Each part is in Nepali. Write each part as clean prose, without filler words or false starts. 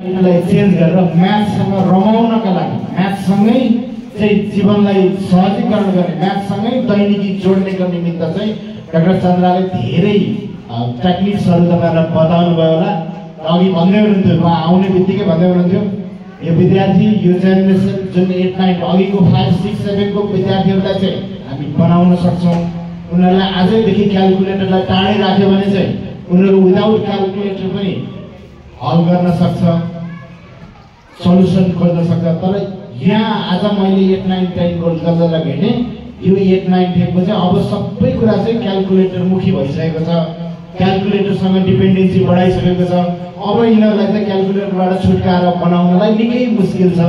यसलाई चेन्ज गरेर म्याथसँग रमाउनका लागि म्याथसँगै चाहिँ जीवनलाई सहजीकरण गर्ने म्याथसँगै दैनिकी जोड्नेको निमित्त चाहिँ डाक्टर चन्द्रले धेरै टेक्निक्सहरू तपाईँहरूलाई बताउनु भयो होला। अघि भन्दै हुनुहुन्थ्यो, उहाँ आउने बित्तिकै भन्दै हुनुहुन्थ्यो यो विद्यार्थी यो जेनेरेसन जुन 8, 9 अघिको 5, 6, 7 को विद्यार्थीहरूलाई चाहिँ हामी बनाउन सक्छौँ। उनीहरूलाई आजैदेखि क्यालकुलेटरलाई टाढै राख्यो भने चाहिँ उनीहरू विदाउट क्यालकुलेटर पनि हल गर्न सक्छ, सल्युसन खोज्न सक्छ। तर यहाँ आज मैले 8, 9, 10 को जसलाई भेटेँ यो 8, 9, 10 को चाहिँ अब सबै कुरा चाहिँ क्यालकुलेटर मुखी भइसकेको छ, क्यालकुलेटरसँग डिपेन्डेन्सी बढाइसकेको छ। अब यिनीहरूलाई चाहिँ क्यालकुलेटरबाट छुटकारा बनाउनलाई निकै मुस्किल छ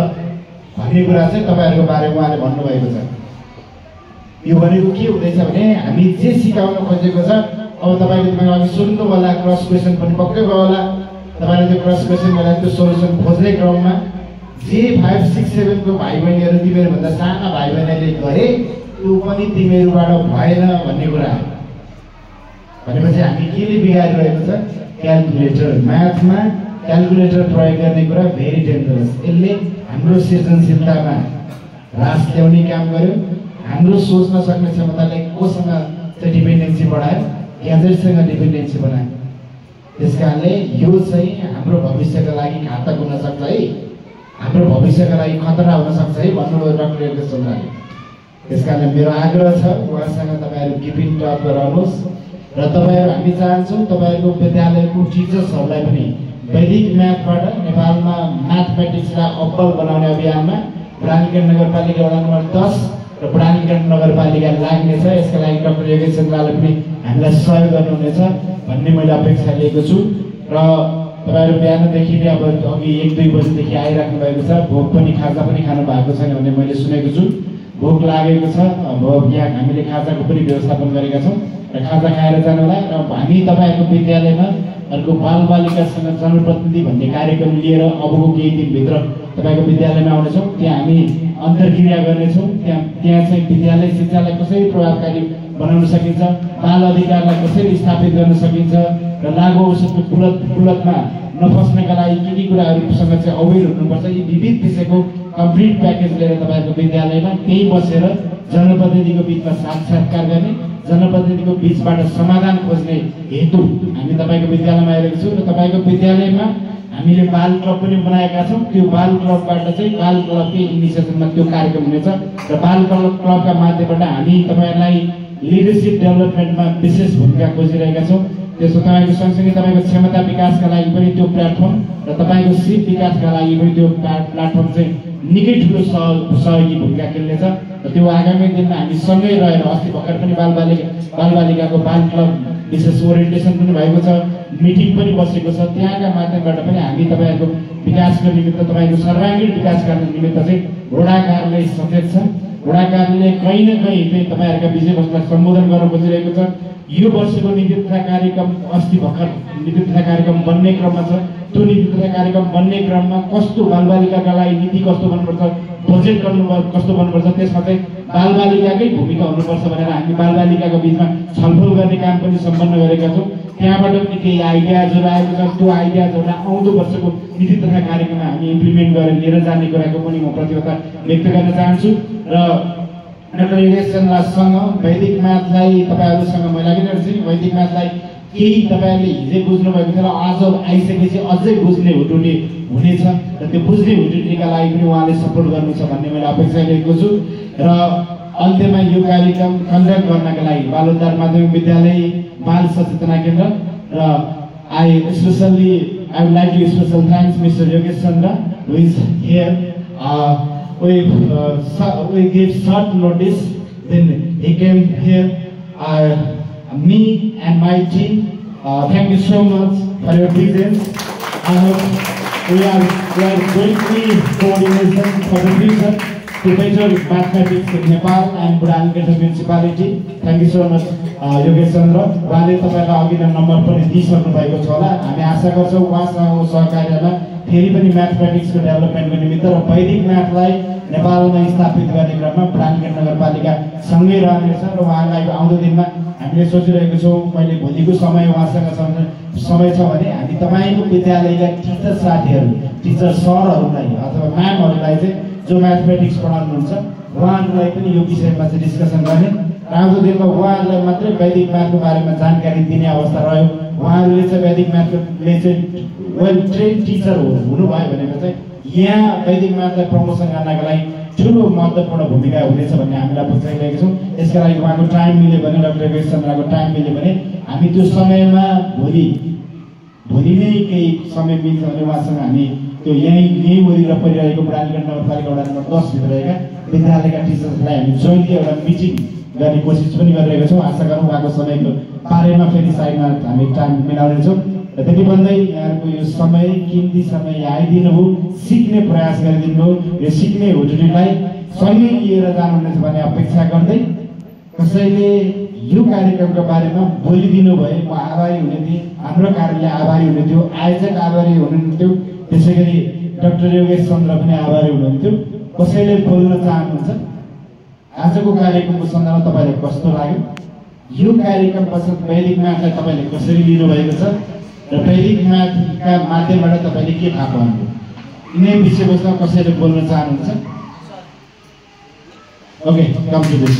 भन्ने कुरा चाहिँ तपाईँहरूको बारेमा उहाँले भन्नुभएको छ। यो भनेको के हुँदैछ भने हामी जे सिकाउन खोजेको छ अब तपाईँले अघि सुन्नु होला क्रस क्वेसन पनि पक्कै भयो होला। तपाईँले त्यो क्रस क्वेसन मलाई त्यो सोल्युसन खोज्ने क्रममा जे 5, 6, 7 को भाइ बहिनीहरू तिमीहरूभन्दा साना भाइ बहिनीले गरे त्यो पनि तिमीहरूबाट भएन भन्ने कुरा भनेपछि हामी केले बिगारिरहेको छ? क्यालकुलेटर। म्याथमा क्यालकुलेटर प्रयोग गर्ने कुरा भेरी डेन्जरस। यसले हाम्रो सृजनशीलतामा ह्रास ल्याउने काम गर्यो, हाम्रो सोच्न सक्ने क्षमतालाई कोसँग चाहिँ डिपेन्डेन्सी बढायो? ग्याजेटसँग डिपेन्डेन्सी बनायो। त्यस कारणले यो चाहिँ हाम्रो भविष्यका लागि घातक हुन सक्छ है, हाम्रो भविष्यका लागि खतरा हुन सक्छ है भन्नुभयो डाक्टर योगेश चन्द्रले। त्यस कारणले मेरो आग्रह छ उहाँसँग तपाईँहरू किपिङ टच गराउनुहोस् र तपाईँहरू हामी चाहन्छौँ तपाईँहरूको विद्यालयको टिचर्सहरूलाई पनि वैदिक म्याथबाट नेपालमा म्याथमेटिक्सलाई अब्बल बनाउने अभियानमा बुढानीगढ नगरपालिका वडा नम्बर 10 र बुढानीगढ नगरपालिका लाग्नेछ। यसका लागि डाक्टर योगेश चन्द्रले पनि हामीलाई सहयोग गर्नुहुनेछ भन्ने मैले अपेक्षा लिएको छु। र तपाईँहरू बिहानदेखि नै अब अघि 1-2 बजीदेखि आइराख्नु भएको छ, भोक पनि खाजा पनि खानु भएको छैन भन्ने मैले सुनेको छु। भोक लागेको छ, अब यहाँ हामीले खाजाको पनि व्यवस्थापन गरेका छौँ र खाजा खाएर जानु होला। र हामी तपाईँहरूको विद्यालयमा अर्को बालबालिकासँग जनप्रतिनिधि भन्ने कार्यक्रम लिएर अबको केही दिनभित्र तपाईँको विद्यालयमा आउनेछौँ। त्यहाँ हामी अन्तर्क्रिया गर्नेछौँ। त्यहाँ चाहिँ विद्यालय शिक्षालाई कसरी प्रभावकारी बनाउन सकिन्छ, बाल अधिकारलाई कसरी स्थापित गर्न सकिन्छ र लागु औषधको कुलतमा नफस्नका लागि के कुराहरूसँग चाहिँ अवेर हुनुपर्छ, यी विविध विषयको कम्प्लिट प्याकेज लिएर तपाईँको विद्यालयमा त्यही बसेर जनप्रतिनिधिको बिचमा साक्षात्कार गर्ने, जनप्रतिनिधिको बिचबाट समाधान खोज्ने हेतु हामी तपाईँको विद्यालयमा आइरहेको छौँ। र तपाईँको विद्यालयमा हामीले बाल क्लब पनि बनाएका छौँ। त्यो बाल क्लबबाट चाहिँ बाल क्लबकै इनिसिएसनमा त्यो कार्यक्रम हुनेछ र बाल क्लबका माध्यमबाट हामी तपाईँहरूलाई लिडरसिप डेभलपमेन्टमा विशेष भूमिका खोजिरहेका छौँ। त्यसो तपाईँको सँगसँगै तपाईँको क्षमता विकासका लागि पनि त्यो प्लेटफर्म र तपाईँको सिप विकासका लागि पनि त्यो प्लेटफर्म चाहिँ निकै ठुलो सहयोगी भूमिका खेल्नेछ। र त्यो आगामी दिनमा हामी सँगै रहेर अस्ति भर्खर पनि बालबालिकाको बाल क्लब विशेष ओरिएन्टेसन पनि भएको छ, मिटिङ पनि बसेको छ। त्यहाँका माध्यमबाट पनि हामी तपाईँहरूको विकासको निमित्त तपाईँको सर्वाङ्गीण विकास गर्ने निमित्त चाहिँ वडा कार्यालय सचेत छ। वडा कार्यालय कहीँ न कहीँ चाहिँ तपाईँहरूका विषयवस्तुलाई सम्बोधन गर्न खोजिरहेको छ। यो वर्षको नीति तथा कार्यक्रम अस्ति भर्खर नीति तथा कार्यक्रम बन्ने क्रममा छ। त्यो नीति तथा कार्यक्रम बन्ने क्रममा कस्तो बालबालिकाका लागि नीति कस्तो बन्नुपर्छ, बजेट कस्तो बन्नुपर्छ, त्यसमा चाहिँ बालबालिकाकै भूमिका हुनुपर्छ भनेर हामी बालबालिकाको बिचमा छलफल गर्ने काम पनि सम्पन्न गरेका छौँ। त्यहाँबाट पनि केही आइडियाजहरू आएको छ। त्यो आइडियाजहरूलाई आउँदो वर्षको नीति तथा कार्यक्रममा हामी इम्प्लिमेन्ट गरेर लिएर जाने कुराको पनि म प्रतिबद्धता व्यक्त गर्न चाहन्छु। र डाक्टर योगेश चन्द्रसँग वैदिक म्याथलाई तपाईँहरूसँग मैले लागिरहेको छु। वैदिक म्याथलाई केही तपाईँहरूले हिजै बुझ्नुभएको थियो र आज आइसकेपछि अझै बुझ्ने हुटुटी हुनेछ र त्यो बुझ्ने हुटुटीका लागि पनि उहाँले सपोर्ट गर्नुहुन्छ भन्ने मैले अपेक्षा लिएको छु। र अन्त्यमा यो कार्यक्रम कन्डक्ट गर्नका लागि बालोद्धार माध्यमिक विद्यालय बाल सचेतना केन्द्र र I would like to special thanks mister Yogesh Chandra who is here. We gave short notice, then he came here. Me and my team, thank you so much for your presence. I hope we are going to coordination for the future to better mathematics in Nepal and Budanikot municipality. Thank you so much, Yogesh Chandra. उहाँले तपाईलाई अघि नै नम्बर पनि दिइसक्नु भएको छ होला। हामी आशा गर्छौँ उहाँसँग सहकार्यमा फेरि पनि म्याथमेटिक्सको डेभलपमेन्टको निमित्त र वैदिक म्याथलाई नेपालमा स्थापित गर्ने क्रममा प्राणगढ नगरपालिका सँगै रहनेछ र उहाँलाई आउँदो दिनमा हामीले सोचिरहेको छौँ। मैले भोलिको समय उहाँसँग समय छ भने हामी तपाईँको विद्यालयका टिचर साथीहरू, टिचर सरहरूलाई अथवा म्यामहरूलाई चाहिँ जो म्याथमेटिक्स पढाउनुहुन्छ उहाँहरूलाई पनि यो विषयमा चाहिँ डिस्कसन गर्ने र आउँदो दिनमा उहाँहरूलाई मात्रै वैदिक म्याथको बारेमा जानकारी दिने अवस्था रह्यो। उहाँहरूले चाहिँ वैदिक म्याथले चाहिँ वेल ट्रेन टिचर हुनुभयो भनेको चाहिँ यहाँ वैदिक म्याथलाई प्रमोसन गर्नका लागि ठुलो महत्त्वपूर्ण भूमिका हुनेछ भन्ने हामीलाई बुझाइरहेको छौँ। यसका लागि उहाँको टाइम मिल्यो भने, डाक्टर योगेश चन्द्रको टाइम मिल्यो भने हामी त्यो समयमा भोलि नै केही समय मिल्छ भने उहाँसँग हामी त्यो यहीँ वरिपरि परिरहेको प्राणगढ नगरपालिका वडा नम्बर 10 भित्र रहेका विद्यालयका टिचर्सलाई हामी जोइन्टली एउटा मिटिङ गर्ने कोसिस पनि गरिरहेको छौँ। आशा गरौँ उहाँको समयको बारेमा फेरि साइडमा हामी टाइम मिलाउनेछौँ। र त्यति भन्दै यहाँको यो समय किमती समय आइदिनुभयो, सिक्ने प्रयास गरिदिनुभयो। यो सिक्ने हुटुटीलाई सँगै लिएर जानुहुनेछ भन्ने अपेक्षा गर्दै कसैले यो कार्यक्रमको बारेमा बोलिदिनु भए म आभारी हुने थिएँ, हाम्रो कार्यालय आभारी हुने थियो, आयोजक आभारी हुनुहुन्थ्यो, त्यसै गरी डाक्टर योगेश चन्द्र पनि आभारी हुनुहुन्थ्यो। कसैले बोल्न चाहनुहुन्छ? आजको कार्यक्रमको सन्दर्भमा तपाईँलाई कस्तो लाग्यो? यो कार्यक्रम पश्चात वैदिक म्याथलाई तपाईँले कसरी लिनुभएको छ र वैदिक म्याथका माध्यमबाट तपाईँले के थाहा पाउनुभयो? यिनै विषयवस्तुमा कसैले बोल्न चाहनुहुन्छ? Okay, come to this.